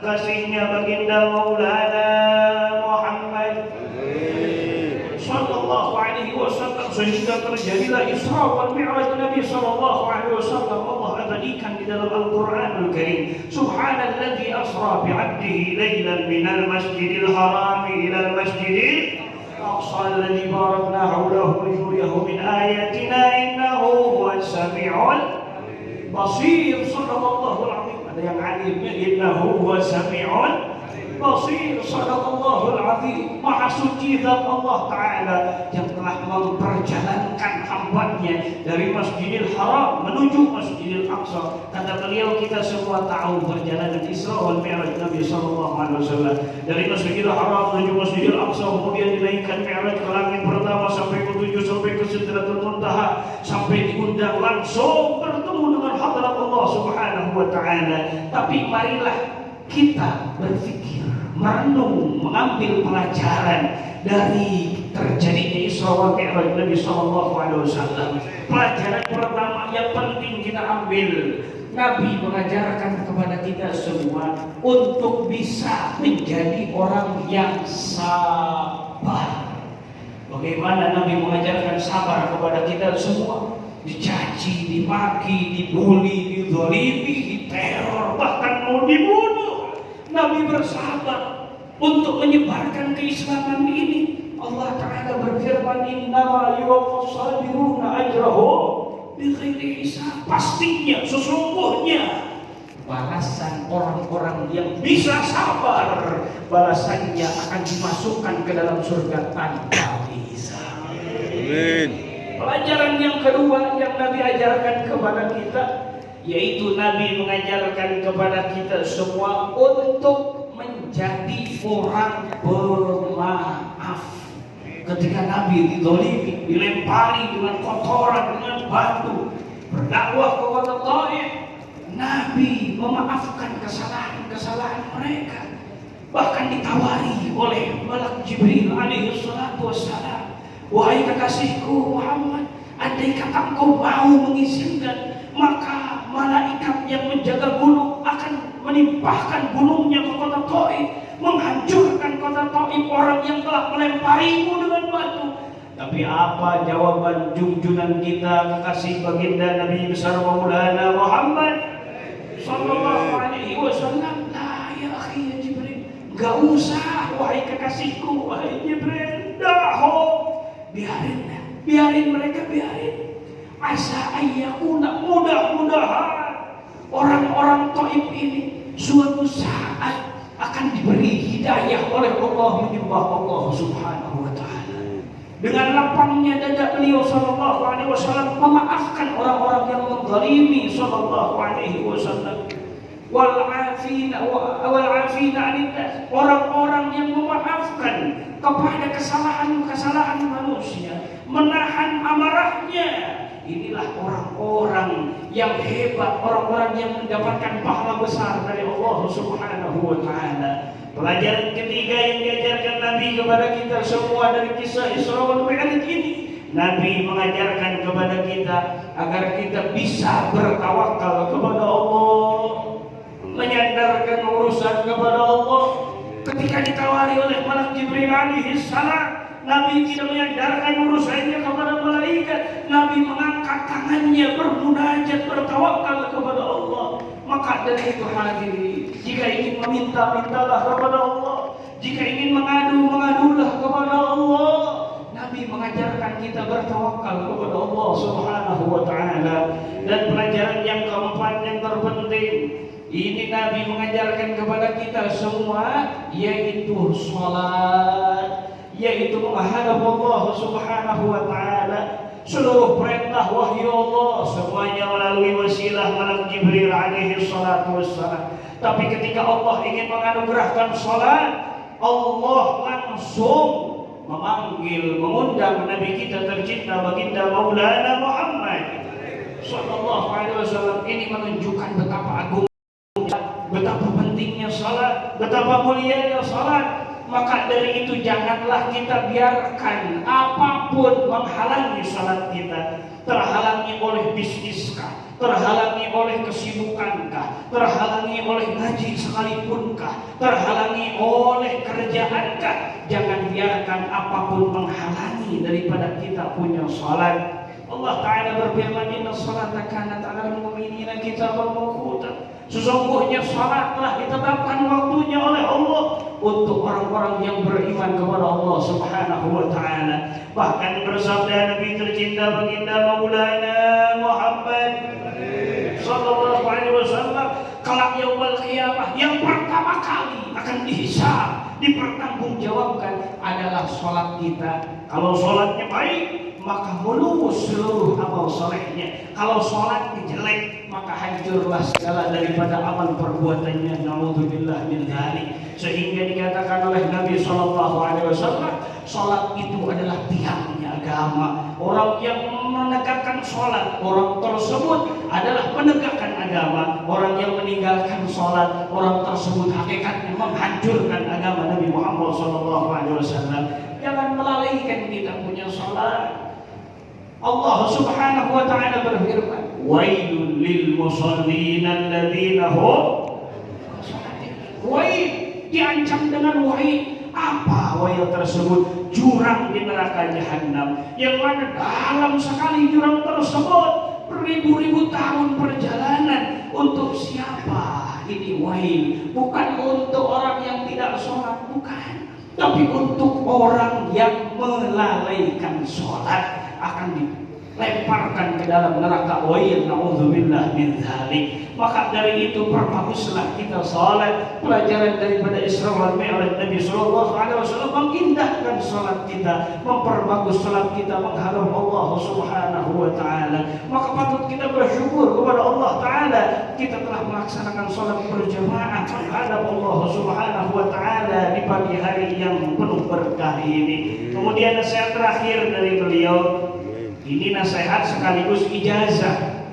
kasihnya baginda Maulana Muhammad sallallahu alaihi wasallam, sehingga terjadilah Isra wal Mi'raj Nabi sallallahu alaihi wasallam. Allah abadikan di dalam Al-Qur'anul Karim, subhanalladzi asra bi 'abdihi lailan minal masjidil haram ila al-masjidil aqsa alladzi barakna hawlahu linuriyahu min ayatina innahu huwas sami'ul basir. Shadaqallahul 'azim. Ada yang alimnya, innahu huwa sami'un basir. Shadaqallahul 'azim. Maha suci zat Allah Ta'ala yang telah memperjalankan hambanya dari Masjidil Haram menuju Masjidil Aqsa. Kata beliau, kita semua tahu perjalanan Isra wal Mi'raj Nabi sallallahu alaihi wasallam dari Masjidil Haram menuju Masjidil Aqsa, kemudian dinaikkan Mi'raj ke langit pertama sampai ke 7 sampai ke Sidratul Muntaha, sampai diundang langsung bertemu dengan hadrat Allah Subhanahu wa Ta'ala. Tapi marilah kita berpikir, merenung, mengambil pelajaran dari terjadinya Isra wal Mi'raj Nabi sallallahu alaihi wasallam. Pelajaran pertama yang penting kita ambil, Nabi mengajarkan kepada kita semua untuk bisa menjadi orang yang sabar. Bagaimana Nabi mengajarkan sabar kepada kita semua? Dicaci, dimaki, dibuli, dizalimi, diteror, bahkan mau dibunuh, Nabi bersabar untuk menyebarkan keislaman ini. Allah Ta'ala berfirman, innama yuwaffas sabiruna ajrahum bighairi hisab. Pastinya, sesungguhnya balasan orang-orang yang bisa sabar, balasannya akan dimasukkan ke dalam surga tanpa hisab. Amin. Pelajaran yang kedua yang Nabi ajarkan kepada kita, yaitu Nabi mengajarkan kepada kita semua untuk menjadi orang pemaaf. Ketika Nabi dizalimi, dilempari dengan kotoran, dengan batu, berdakwah kepada Taif, Nabi memaafkan kesalahan-kesalahan mereka. Bahkan ditawari oleh Malak Jibril alaihi salatu wassalam, wahai kekasihku Muhammad, andai kata engkau mau mengizinkan, maka malaikat yang menjaga gunung akan menimpahkan gunungnya ke kota Taif, menghancurkan kota Taif orang yang telah melemparimu dengan batu. Tapi apa jawaban junjungan kita, kekasih baginda Nabi besar Maulana Muhammad sallallahu alaihi wasallam? La ya akhi ya Jibril, enggak usah wahai kekasihku, wahai Jibril, biarin mereka, biarin. Asa ayyakuna, mudah-mudahan orang-orang Taif ini suatu saat akan diberi hidayah oleh Allah, menyembah Allah Subhanahu wa Ta'ala. Dengan lapangnya dada beliau sallallahu alaihi wasallam memaafkan orang-orang yang menzalimi sallallahu alaihi wasallam. Wal afina 'anil nas, orang-orang yang memaafkan kepada kesalahan-kesalahan manusia, menahan amarahnya. Inilah orang-orang yang hebat, orang-orang yang mendapatkan pahala besar dari Allah Subhanahu wa Ta'ala. Pelajaran ketiga yang diajarkan Nabi kepada kita semua dari kisah Isra wal Mi'raj ini, Nabi mengajarkan kepada kita agar kita bisa bertawakal kepada Allah, menyandarkan urusan kepada Allah. Ketika ditawari oleh Malak Jibril alaihi salam, Nabi tidak menyandarkan urusannya kepada malaikat. Nabi mengangkat tangannya, bermunajat, bertawakal kepada Allah. Maka dari itu hadirin, jika ingin meminta, mintalah kepada Allah. Jika ingin mengadu, mengadulah kepada Allah. Nabi mengajarkan kita bertawakal kepada Allah Subhanahu wa Ta'ala. Dan pelajaran yang keempat yang terpenting, ini Nabi mengajarkan kepada kita semua, yaitu sholat, yaitu menghadap Allah Subhanahu wa Ta'ala. Seluruh perintah wahyu Allah semuanya melalui wasilah Malak Jibril alaihi salatu wassalam. Tapi ketika Allah ingin menganugerahkan sholat, Allah langsung memanggil, mengundang Nabi kita tercinta baginda Maulana Muhammad sallallahu alaihi wasallam. Ini menunjukkan betapa agung, betapa pentingnya salat, betapa mulianya salat. Maka dari itu janganlah kita biarkan apapun menghalangi salat kita. Terhalangi oleh bisnis kah, terhalangi oleh kesibukankah, terhalangi oleh ngaji sekalipunkah, terhalangi oleh kerjaankah, jangan biarkan apapun menghalangi daripada kita punya salat. Allah Ta'ala berfirman, inna salata kanat 'alal mu'minina kitaban mawquta. Sesungguhnya salat telah ditetapkan waktunya oleh Allah untuk orang-orang yang beriman kepada Allah Subhanahu wa Ta'ala. Bahkan bersabda Nabi tercinta baginda Maulana Muhammad sallallahu alaihi wasallam, kelak yaumul qiyamah yang pertama kali akan dihisab, dipertanggungjawabkan adalah salat kita. Kalau salatnya baik, maka mulus seluruh amal solehnya. Kalau sholatnya jelek, maka hancurlah segala daripada amal perbuatannya. Naudzubillah min dzalik. Sehingga dikatakan oleh Nabi SAW, sholat itu adalah tiangnya agama. Orang yang menegakkan sholat, orang tersebut adalah menegakkan agama. Orang yang meninggalkan sholat, orang tersebut hakikatnya menghancurkan agama Nabi Muhammad SAW. Jangan melalaikan kita punya sholat. Allah Subhanahu wa Ta'ala berfirman, wailul lil musallin alladzina hum wail, diancam dengan wail. Apa wail tersebut? Jurang di neraka jahanam, yang mana dalam sekali jurang tersebut beribu-ribu tahun perjalanan. Untuk siapa ini wail? Bukan untuk orang yang tidak sholat, bukan, tapi untuk orang yang melalaikan sholat akan dilemparkan ke dalam neraka wail. Naudzubillah min dzalik. Maka dari itu perbaguslah kita salat. Pelajaran daripada Isra wal Mi'raj Nabi sallallahu alaihi wasallam mengindahkan salat kita, memperbagus salat kita, menghadap Allah Subhanahu wa Ta'ala. Maka patut kita bersyukur kepada Allah Ta'ala, kita telah melaksanakan salat berjamaah menghadap Allah Subhanahu wa Ta'ala di pagi hari yang penuh berkah ini. Kemudian nasihat terakhir dari beliau, ini nasihat sekaligus ijazah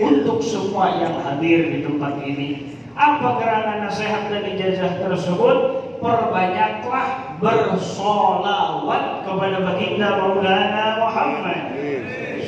untuk semua yang hadir di tempat ini. Apa gerangan nasihat dan ijazah tersebut? Perbanyaklah bersolawat kepada baginda Maulana Muhammad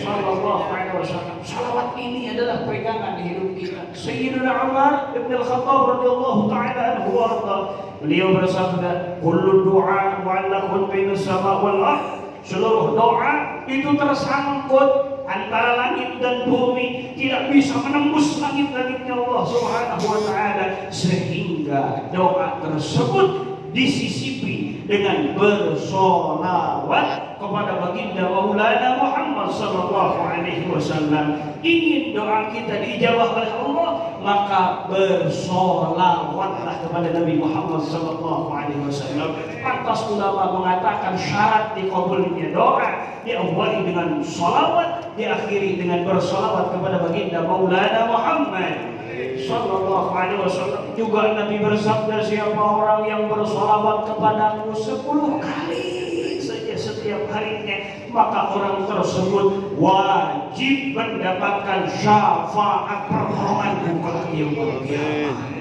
sallallahu alaihi wasallam. Salawat ini adalah pegangan di hidup kita. Sayyidina Umar bin Al-Khattab radhiyallahu ta'ala anhu warda, beliau bersabda, kullu du'a mu'allaqun bainas sama' wal ardh. Seluruh doa itu tersangkut antara langit dan bumi, tidak bisa menembus langit-langitnya Allah Subhanahu wa Ta'ala, sehingga doa tersebut disisipi dengan bersolawat kepada baginda Maulana Muhammad sallallahu alaihi wasallam. Ingin doa kita dijawab oleh Allah, maka bersolawatlah kepada Nabi Muhammad sallallahu alaihi wasallam. Pantas ulama mengatakan syarat dikabulnya doa diawali dengan solawat, diakhiri dengan bersolawat kepada baginda Maulana Muhammad sallallahu alaihi wasallam. Juga Nabi bersabda, siapa orang yang bersolawat kepadaku 10 kali saja setiap harinya, maka orang tersebut wajib mendapatkan syafaat pertolongan kelak yaumul qiyamah.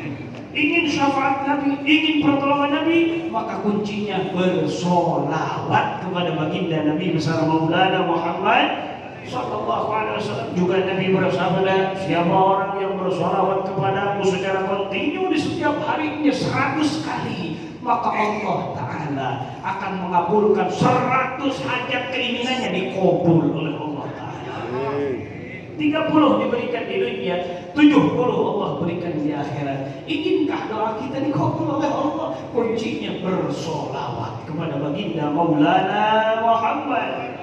Ingin syafaat Nabi, ingin pertolongan Nabi, maka kuncinya bersolawat kepada baginda Nabi besar Maulana Muhammad sallallahu alaihi wasallam. Juga Nabi bersabda, siapa orang yang bersolawat kepadaku secara kontinu di setiap harinya 100 kali, maka Allah Ta'ala akan mengabulkan 100 hajat keinginannya, dikabul oleh Allah Ta'ala. 30 diberikan di dunia, 70 Allah berikan di akhirat. Inkah doa kita dikabul oleh Allah? Kuncinya bersolawat kepada baginda Maulana Muhammad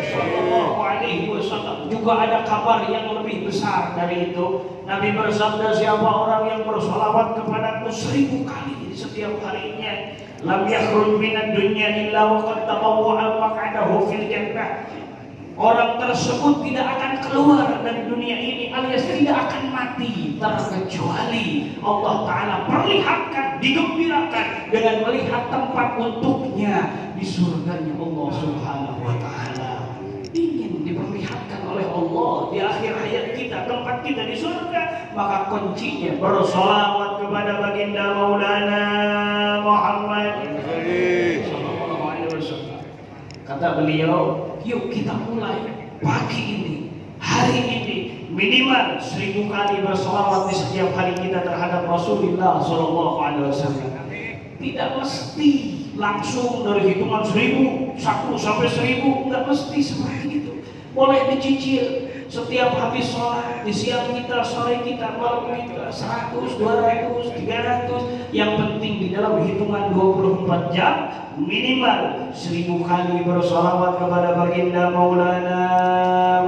sallallahu alaihi wasallam. Juga ada kabar yang lebih besar dari itu. Nabi bersabda, siapa orang yang bersolawat kepadaku 1000 kali setiap harinya, lam yakhruj minad dunya illa wa qad tabawwa'a maq'adahu fil jannah. Orang tersebut tidak akan keluar dari dunia ini alias tidak akan mati terkecuali Allah Ta'ala perlihatkan, digembirakan dengan melihat tempat untuknya di surganya Allah Subhanahu wa Ta'ala. Ingin diperlihatkan oleh Allah di akhir hayat kita, tempat kita di surga, maka kuncinya bersolawat kepada baginda Maulana Muhammad sallallahu alaihi wasallam. Kata beliau, yuk kita mulai pagi ini hari ini minimal 1000 kali berselawat di setiap hari kita terhadap Rasulullah SAW. Tidak mesti langsung dari hitungan 1000, 1 sampai 1000, nggak mesti seperti itu. Boleh dicicil setiap habis sholat, di siang kita, sore kita, malam kita, 100, 200, 300. Yang penting di dalam hitungan 24 jam minimal 1000 kali bersolawat kepada baginda Maulana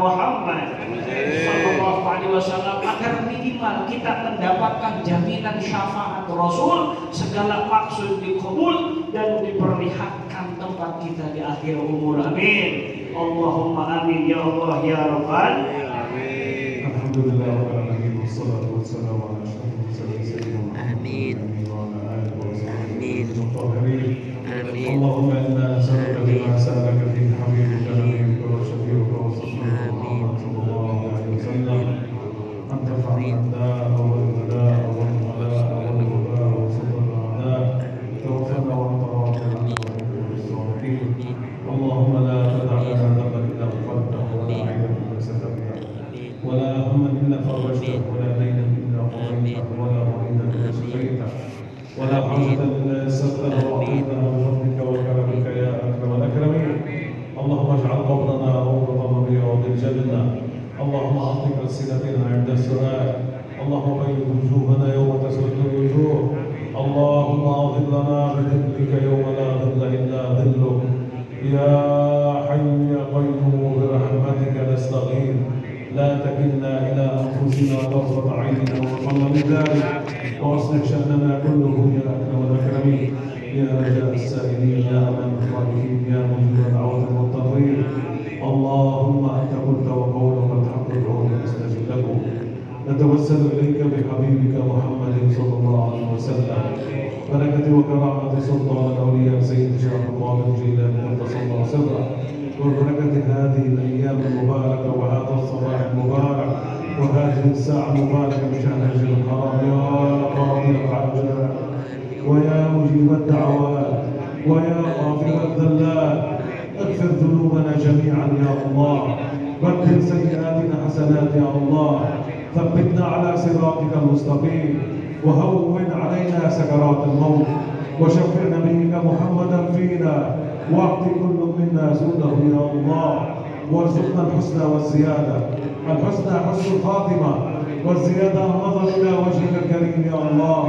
Muhammad sallallahu alaihi wasallam, agar minimal kita mendapatkan jaminan syafaat Rasul, segala maksud dikabul dan diperlihatkan tempat kita di akhir umur. Amin. Allahumma amin ya Allah ya Rabbal alamin. Alhamdulillah rabbil alamin wassalatu wassalamu ala asyrafil mursalin sayyidina Muhammadin wa ala alihi wa sahbihi ajma'in. Allahumma inna nas'aluka bima sa'alaka fihi habibika nabiyyuka wa shafi'uka wa safiyuka Muhammad sallallahu alaihi wasallam an tarfa'na wal bala'a wal mala'a wal wabaa wa sabra al-a'da' tawaffana wa tawaffana Allahumma la tad'a lana dhanban illa ghafartahu wa la 'ayban illa satartahu wa la hamman illa farajtahu wa la daynan illa qadaytahu wa la maridan illa shafaytahu wa la hajatan illa yassartaha wa aqimtaha bi fadlika wa karamika ya akramal akramin. Allahumma ij'al qabrana rawdatan min riyadil jannah. Allahumma a'tik alsinatina 'inda as-su'al. Allahumma bayyid wujuhana yawma taswaddu al-wujuh. Allahumma adhillana bi dhillika yawma la dhilla illa dhilluk. يا حي يا قيوم برحمتك نستغيث لا تكلنا إلى أنفسنا طرفة عين وأقل من ذلك وأصلح شأننا كله يا أكرم الأكرمين يا رجاء السائلين يا أمان الخائفين يا مجيب دعوة المضطرين. اللهم أنت قلت وقولك الحق ادعوك نستجب لكم. نتوسل إليك بحبيبك محمد صلى الله عليه وسلم بركة وكرامة سلطان الأولياء سيد شيخ القادر الجيلاني قدس الله سره وبركة هذه الأيام المباركة وهذا الصباح المبارك وهذه الساعة المباركة بشأن هجر الحرام يا قاضي الحاجات ويا مجيب الدعوات ويا غافر الذلات اغفر ذنوبنا جميعا يا الله بدل سيئاتنا حسنات يا الله ثبتنا على صراطك المستقيم وهون علينا سكرات الموت وشفع نبيك محمدا فينا واعط كل منا سوده يا الله وارزقنا الحسنى والزياده. الحسنى حسن الخاتمه والزياده النظر الى وجهك الكريم يا الله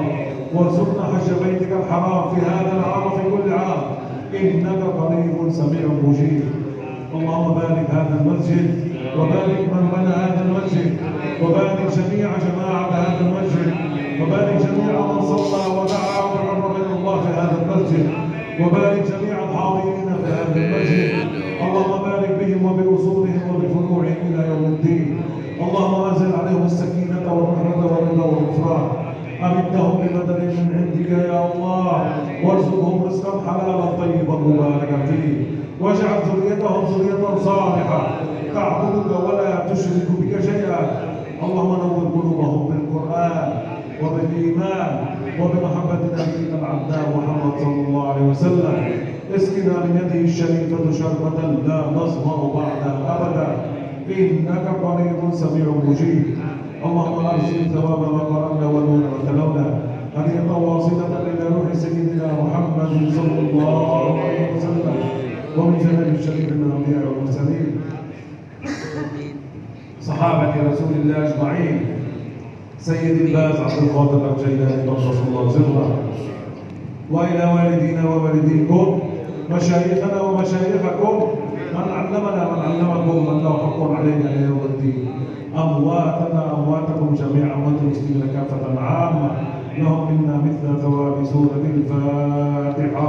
وارزقنا حج بيتك الحرام في هذا العام وفي كل عام انك قريب سميع مجيب. اللهم بارك هذا المسجد وبارك من بنى هذا المسجد وبارك جميع جماعه هذا المسجد وبارك جميع من صلى ودعا وتقرب الى الله في هذا المسجد وبارك جميع الحاضرين في هذا المسجد. اللهم بارك بهم وبأصولهم وبفروعهم الى يوم الدين. اللهم انزل عليهم السكينه والرحمه والرضا والغفران. امدهم بمدد من عندك يا الله وارزقهم رزقا حلالا طيبا مباركا فيه واجعل ذريتهم ذريه صالحه تعبدك ولا تشرك بك شيئا. اللهم نور قلوبهم بالقران وبالإيمان وبمحبة نبينا العبدان محمد صلى الله عليه وسلم. اسقنا من يده الشريفة شربة لا نظمأ بعدها أبدا إنك قريب سميع مجيب. اللهم أرسل ثواب ما قرأنا ونور ما تلونا هدية واصلة إلى روح سيدنا محمد صلى الله عليه وسلم ومن جنب الشريف من الأنبياء والمرسلين صحابة رسول الله أجمعين سيد الباز عبد القادر الجيلاني قدس الله سره وإلى والدينا ووالديكم مشايخنا ومشايخكم من علمنا من علمكم من له حق علينا إلى يوم الدين. أمواتنا أمواتكم جميعا والمسلمين كافة عامة لهم منا مثل ثواب سورة الفاتحة.